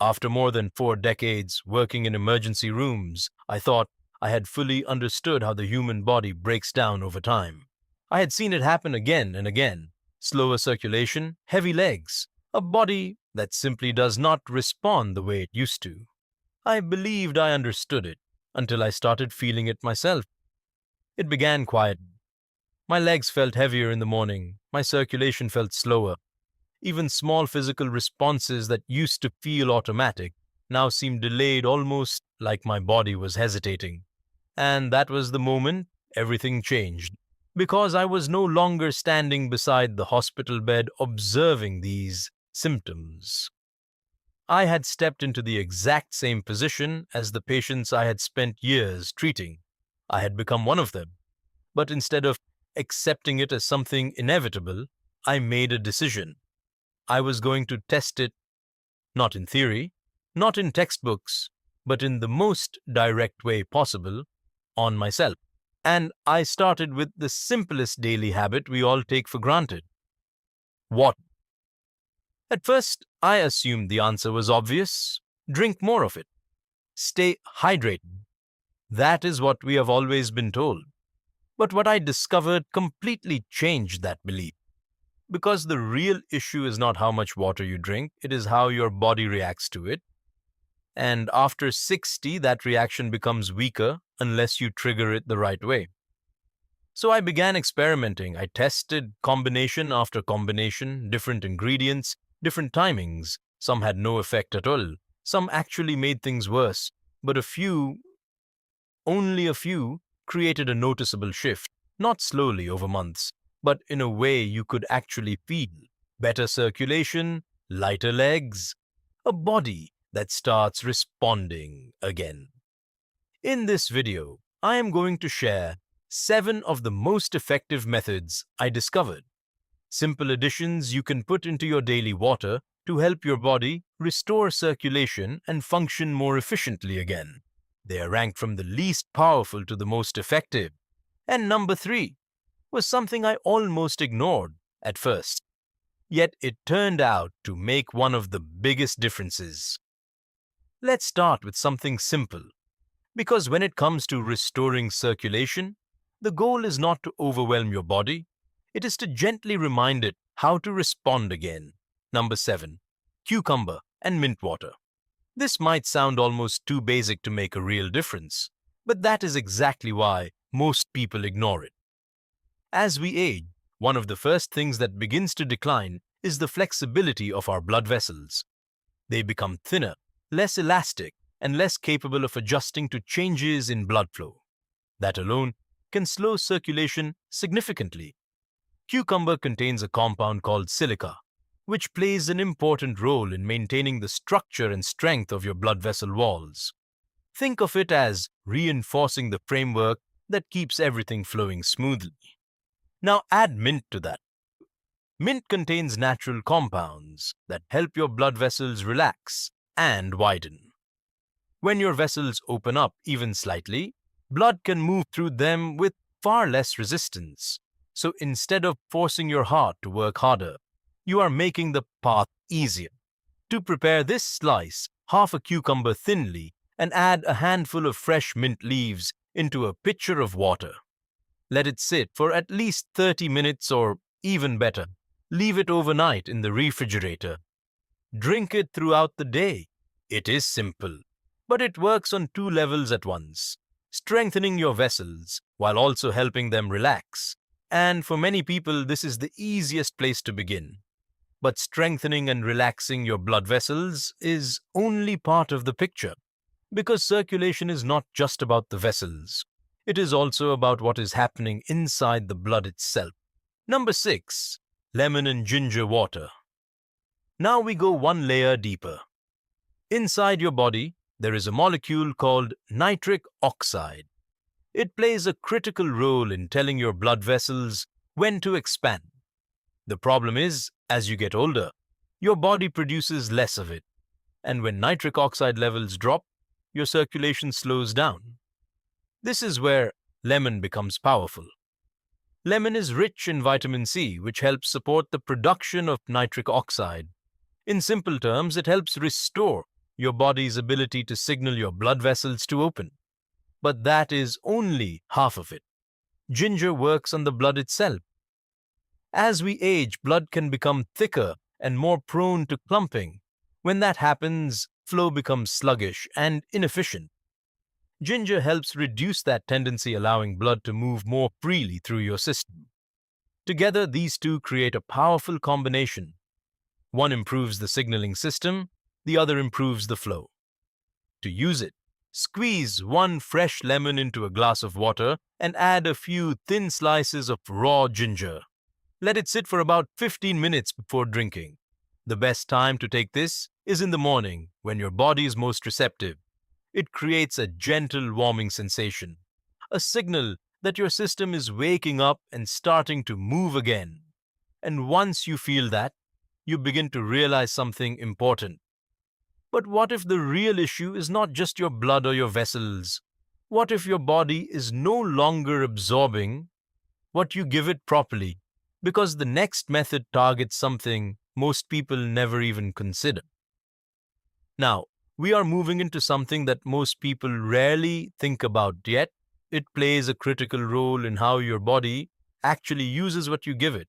After more than 4 decades working in emergency rooms, I thought I had fully understood how the human body breaks down over time. I had seen it happen again and again. Slower circulation, heavy legs, a body that simply does not respond the way it used to. I believed I understood it until I started feeling it myself. It began quietly. My legs felt heavier in the morning, my circulation felt slower. Even small physical responses that used to feel automatic now seemed delayed, almost like my body was hesitating. And that was the moment everything changed, because I was no longer standing beside the hospital bed observing these symptoms. I had stepped into the exact same position as the patients I had spent years treating. I had become one of them. But instead of accepting it as something inevitable, I made a decision. I was going to test it, not in theory, not in textbooks, but in the most direct way possible, on myself. And I started with the simplest daily habit we all take for granted: water. At first, I assumed the answer was obvious: drink more of it. Stay hydrated. That is what we have always been told. But what I discovered completely changed that belief. Because the real issue is not how much water you drink, it is how your body reacts to it. And after 60, that reaction becomes weaker unless you trigger it the right way. So I began experimenting. I tested combination after combination, different ingredients, different timings. Some had no effect at all. Some actually made things worse. But only a few, created a noticeable shift, not slowly over months, but in a way you could actually feel: better circulation, lighter legs, a body that starts responding again. In this video, I am going to share 7 of the most effective methods I discovered. Simple additions you can put into your daily water to help your body restore circulation and function more efficiently again. They are ranked from the least powerful to the most effective. And number 3 was something I almost ignored at first. Yet it turned out to make one of the biggest differences. Let's start with something simple. Because when it comes to restoring circulation, the goal is not to overwhelm your body. It is to gently remind it how to respond again. Number 7. Cucumber and mint water. This might sound almost too basic to make a real difference, but that is exactly why most people ignore it. As we age, one of the first things that begins to decline is the flexibility of our blood vessels. They become thinner, less elastic, and less capable of adjusting to changes in blood flow. That alone can slow circulation significantly. Cucumber contains a compound called silica, which plays an important role in maintaining the structure and strength of your blood vessel walls. Think of it as reinforcing the framework that keeps everything flowing smoothly. Now add mint to that. Mint contains natural compounds that help your blood vessels relax and widen. When your vessels open up even slightly, blood can move through them with far less resistance. So instead of forcing your heart to work harder, you are making the path easier. To prepare this slice, half a cucumber thinly and add a handful of fresh mint leaves into a pitcher of water. Let it sit for at least 30 minutes, or even better, leave it overnight in the refrigerator. Drink it throughout the day. It is simple, but it works on 2 levels at once, strengthening your vessels while also helping them relax. And for many people, this is the easiest place to begin. But strengthening and relaxing your blood vessels is only part of the picture, because circulation is not just about the vessels. It is also about what is happening inside the blood itself. Number 6. Lemon and ginger water. Now we go one layer deeper. Inside your body, there is a molecule called nitric oxide. It plays a critical role in telling your blood vessels when to expand. The problem is, as you get older, your body produces less of it. And when nitric oxide levels drop, your circulation slows down. This is where lemon becomes powerful. Lemon is rich in vitamin C, which helps support the production of nitric oxide. In simple terms, it helps restore your body's ability to signal your blood vessels to open. But that is only half of it. Ginger works on the blood itself. As we age, blood can become thicker and more prone to clumping. When that happens, flow becomes sluggish and inefficient. Ginger helps reduce that tendency, allowing blood to move more freely through your system. Together, these two create a powerful combination. One improves the signaling system, the other improves the flow. To use it, squeeze one fresh lemon into a glass of water and add a few thin slices of raw ginger. Let it sit for about 15 minutes before drinking. The best time to take this is in the morning when your body is most receptive. It creates a gentle warming sensation, a signal that your system is waking up and starting to move again. And once you feel that, you begin to realize something important. But what if the real issue is not just your blood or your vessels? What if your body is no longer absorbing what you give it properly? Because the next method targets something most people never even consider. Now, we are moving into something that most people rarely think about, yet it plays a critical role in how your body actually uses what you give it.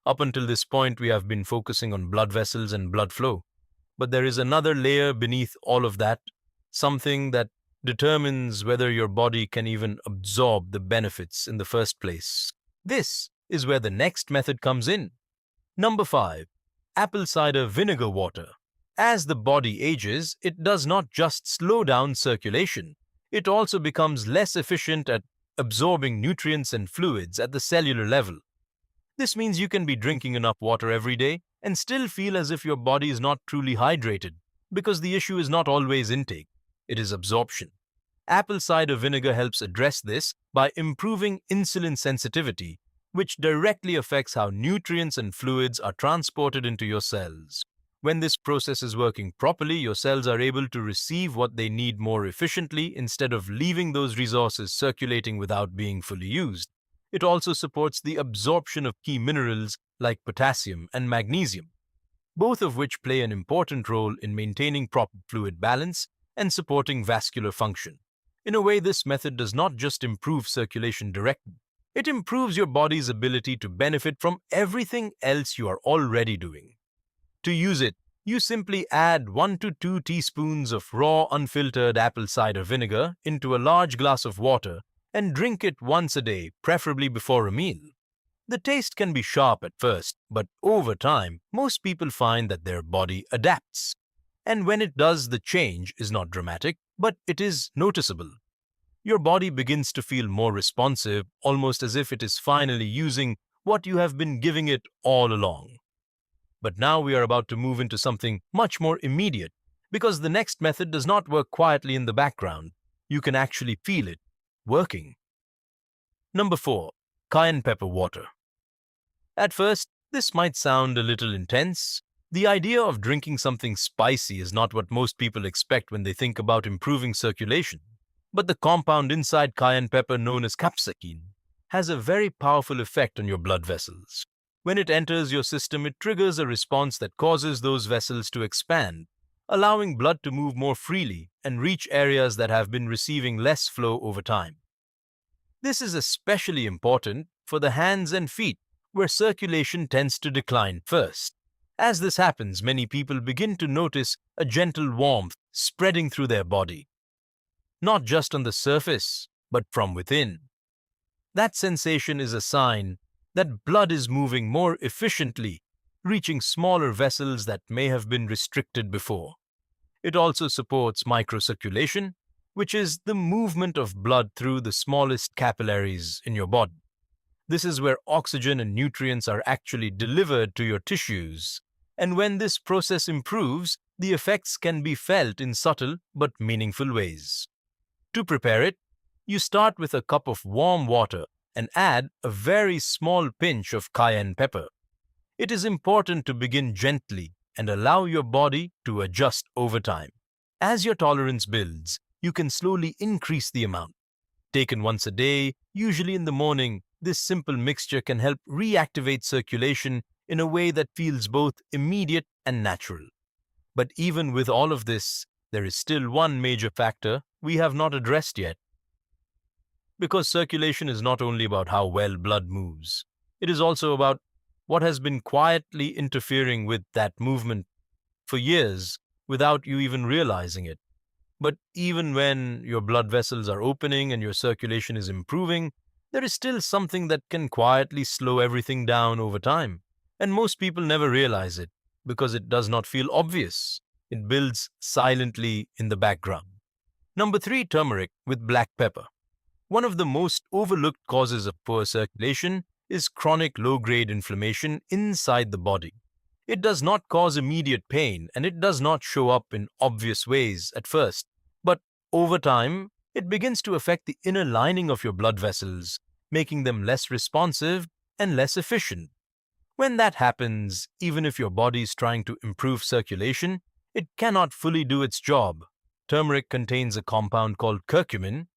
Up until this point, we have been focusing on blood vessels and blood flow. But there is another layer beneath all of that, something that determines whether your body can even absorb the benefits in the first place. This is where the next method comes in. Number 5. Apple cider vinegar water. As the body ages, it does not just slow down circulation. It also becomes less efficient at absorbing nutrients and fluids at the cellular level. This means you can be drinking enough water every day and still feel as if your body is not truly hydrated, because the issue is not always intake, it is absorption. Apple cider vinegar helps address this by improving insulin sensitivity, which directly affects how nutrients and fluids are transported into your cells. When this process is working properly, your cells are able to receive what they need more efficiently instead of leaving those resources circulating without being fully used. It also supports the absorption of key minerals like potassium and magnesium, both of which play an important role in maintaining proper fluid balance and supporting vascular function. In a way, this method does not just improve circulation directly, it improves your body's ability to benefit from everything else you are already doing. To use it, you simply add 1 to 2 teaspoons of raw unfiltered apple cider vinegar into a large glass of water and drink it once a day, preferably before a meal. The taste can be sharp at first, but over time, most people find that their body adapts. And when it does, the change is not dramatic, but it is noticeable. Your body begins to feel more responsive, almost as if it is finally using what you have been giving it all along. But now we are about to move into something much more immediate, because the next method does not work quietly in the background. You can actually feel it working. Number 4. Cayenne pepper water. At first, this might sound a little intense. The idea of drinking something spicy is not what most people expect when they think about improving circulation. But the compound inside cayenne pepper, known as capsaicin, has a very powerful effect on your blood vessels. When it enters your system, it triggers a response that causes those vessels to expand, allowing blood to move more freely and reach areas that have been receiving less flow over time. This is especially important for the hands and feet, where circulation tends to decline first. As this happens, many people begin to notice a gentle warmth spreading through their body, not just on the surface, but from within. That sensation is a sign that blood is moving more efficiently, reaching smaller vessels that may have been restricted before. It also supports microcirculation, which is the movement of blood through the smallest capillaries in your body. This is where oxygen and nutrients are actually delivered to your tissues. And when this process improves, the effects can be felt in subtle but meaningful ways. To prepare it, you start with a cup of warm water and add a very small pinch of cayenne pepper. It is important to begin gently and allow your body to adjust over time. As your tolerance builds, you can slowly increase the amount. Taken once a day, usually in the morning, this simple mixture can help reactivate circulation in a way that feels both immediate and natural. But even with all of this, there is still one major factor we have not addressed yet. Because circulation is not only about how well blood moves, it is also about what has been quietly interfering with that movement for years without you even realizing it. But even when your blood vessels are opening and your circulation is improving, there is still something that can quietly slow everything down over time. And most people never realize it because it does not feel obvious. It builds silently in the background. Number 3, turmeric with black pepper. One of the most overlooked causes of poor circulation is chronic low-grade inflammation inside the body. It does not cause immediate pain and it does not show up in obvious ways at first, but over time, it begins to affect the inner lining of your blood vessels, making them less responsive and less efficient. When that happens, even if your body is trying to improve circulation, it cannot fully do its job. Turmeric contains a compound called curcumin,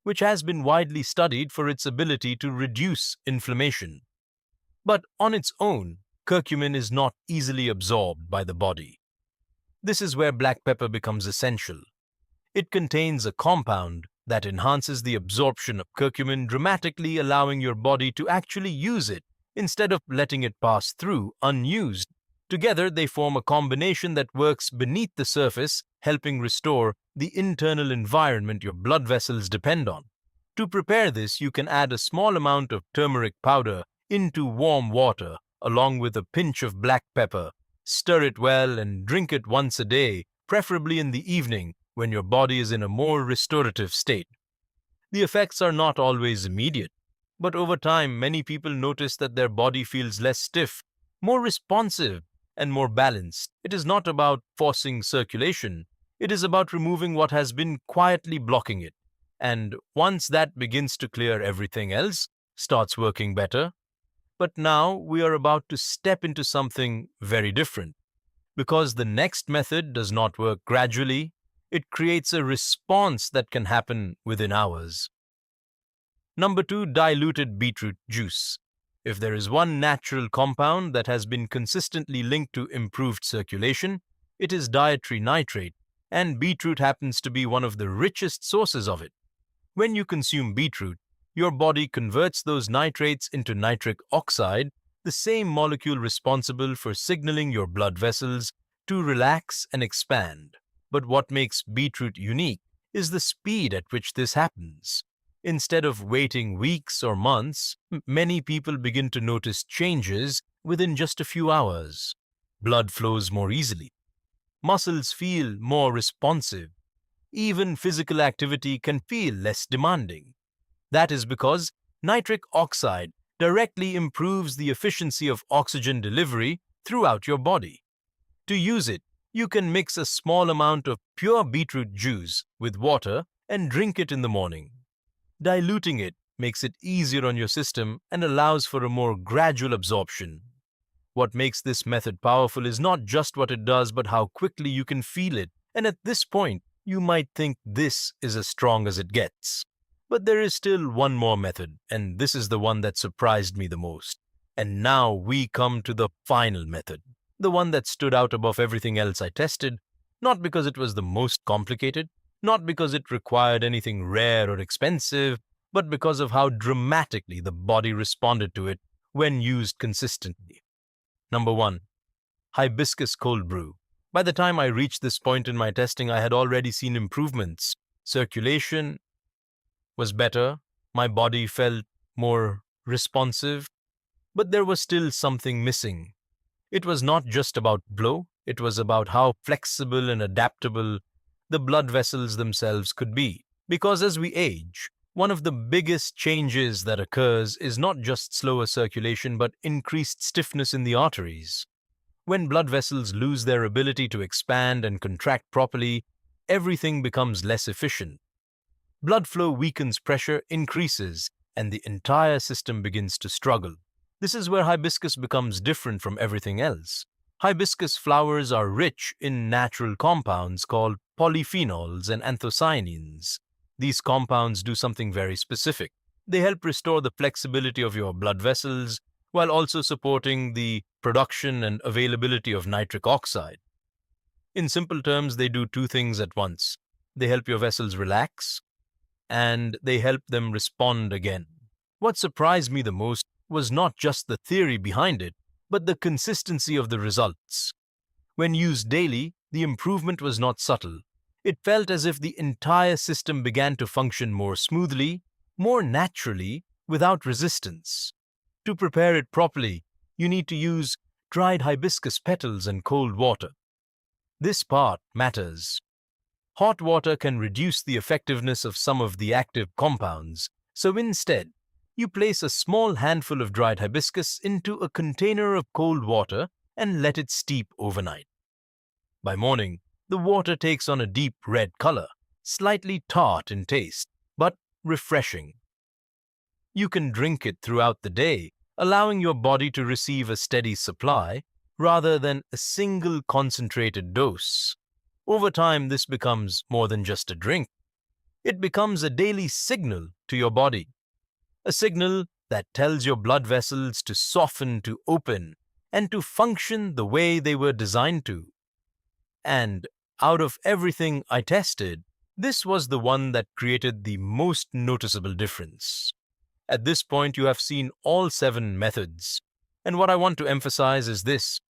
which has been widely studied for its ability to reduce inflammation. But on its own, curcumin is not easily absorbed by the body. This is where black pepper becomes essential. It contains a compound that enhances the absorption of curcumin, dramatically allowing your body to actually use it instead of letting it pass through unused. Together, they form a combination that works beneath the surface, helping restore the internal environment your blood vessels depend on. To prepare this, you can add a small amount of turmeric powder into warm water, along with a pinch of black pepper. Stir it well and drink it once a day, preferably in the evening when your body is in a more restorative state. The effects are not always immediate, but over time, many people notice that their body feels less stiff, more responsive, and more balanced. It is not about forcing circulation. It is about removing what has been quietly blocking it. And once that begins to clear, everything else starts working better. But now we are about to step into something very different. Because the next method does not work gradually, it creates a response that can happen within hours. Number 2, diluted beetroot juice. If there is one natural compound that has been consistently linked to improved circulation, it is dietary nitrate, and beetroot happens to be one of the richest sources of it. When you consume beetroot, your body converts those nitrates into nitric oxide, the same molecule responsible for signaling your blood vessels to relax and expand. But what makes beetroot unique is the speed at which this happens. Instead of waiting weeks or months, many people begin to notice changes within just a few hours. Blood flows more easily. Muscles feel more responsive. Even physical activity can feel less demanding. That is because nitric oxide directly improves the efficiency of oxygen delivery throughout your body. To use it, you can mix a small amount of pure beetroot juice with water and drink it in the morning. Diluting it makes it easier on your system and allows for a more gradual absorption. What makes this method powerful is not just what it does, but how quickly you can feel it. And at this point, you might think this is as strong as it gets. But there is still one more method, and this is the one that surprised me the most. And now we come to the final method, the one that stood out above everything else I tested, not because it was the most complicated, not because it required anything rare or expensive, but because of how dramatically the body responded to it when used consistently. Number 1. Hibiscus cold brew. By the time I reached this point in my testing, I had already seen improvements. Circulation was better, my body felt more responsive, but there was still something missing. It was not just about flow, it was about how flexible and adaptable the blood vessels themselves could be. Because as we age, one of the biggest changes that occurs is not just slower circulation but increased stiffness in the arteries. When blood vessels lose their ability to expand and contract properly, everything becomes less efficient. Blood flow weakens, pressure increases, and the entire system begins to struggle. This is where hibiscus becomes different from everything else. Hibiscus flowers are rich in natural compounds called polyphenols and anthocyanins. These compounds do something very specific. They help restore the flexibility of your blood vessels while also supporting the production and availability of nitric oxide. In simple terms, they do two things at once. They help your vessels relax, and they help them respond again. What surprised me the most was not just the theory behind it, but the consistency of the results. When used daily, the improvement was not subtle. It felt as if the entire system began to function more smoothly, more naturally, without resistance. To prepare it properly, you need to use dried hibiscus petals and cold water. This part matters. Hot water can reduce the effectiveness of some of the active compounds, so instead, you place a small handful of dried hibiscus into a container of cold water and let it steep overnight. By morning, the water takes on a deep red color, slightly tart in taste, but refreshing. You can drink it throughout the day, allowing your body to receive a steady supply rather than a single concentrated dose. Over time, this becomes more than just a drink. It becomes a daily signal to your body, a signal that tells your blood vessels to soften, to open, and to function the way they were designed to. And out of everything I tested, this was the one that created the most noticeable difference. At this point, you have seen all 7 methods. And what I want to emphasize is this: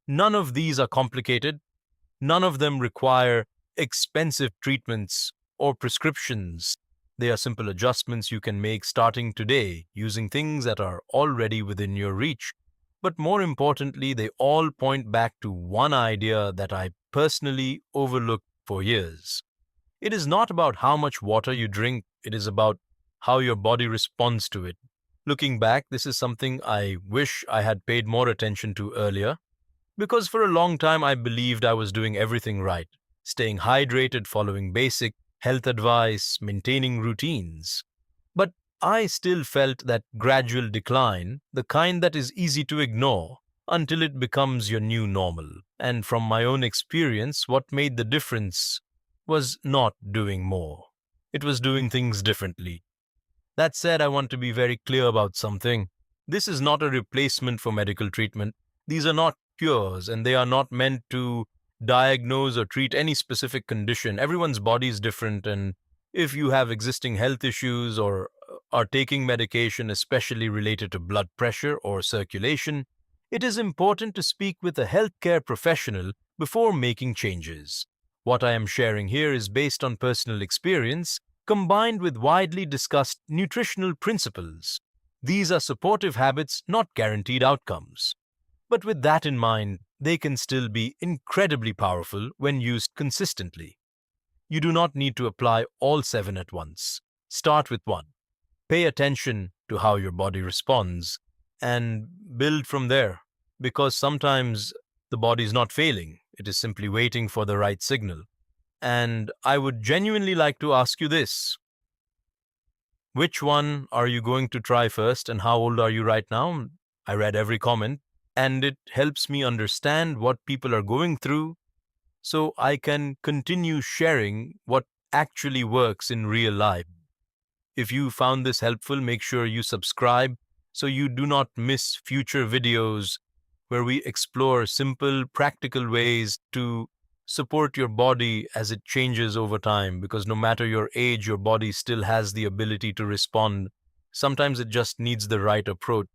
none of these are complicated. None of them require expensive treatments or prescriptions. They are simple adjustments you can make starting today using things that are already within your reach. But more importantly, they all point back to one idea that I personally overlooked for years. It is not about how much water you drink, it is about how your body responds to it. Looking back, this is something I wish I had paid more attention to earlier, because for a long time I believed I was doing everything right, staying hydrated, following basic health advice, maintaining routines. But I still felt that gradual decline, the kind that is easy to ignore until it becomes your new normal. And from my own experience, what made the difference was not doing more. It was doing things differently. That said, I want to be very clear about something. This is not a replacement for medical treatment. These are not cures, and they are not meant to diagnose or treat any specific condition. Everyone's body is different, and if you have existing health issues or are taking medication, especially related to blood pressure or circulation, it is important to speak with a healthcare professional before making changes. What I am sharing here is based on personal experience, combined with widely discussed nutritional principles. These are supportive habits, not guaranteed outcomes. But with that in mind, they can still be incredibly powerful when used consistently. You do not need to apply all 7 at once. Start with 1. Pay attention to how your body responds and build from there, because sometimes the body is not failing, it is simply waiting for the right signal. And I would genuinely like to ask you this: which one are you going to try first, and how old are you right now? I read every comment, and it helps me understand what people are going through so I can continue sharing what actually works in real life. If you found this helpful, make sure you subscribe so you do not miss future videos where we explore simple, practical ways to support your body as it changes over time, because no matter your age, your body still has the ability to respond. Sometimes it just needs the right approach.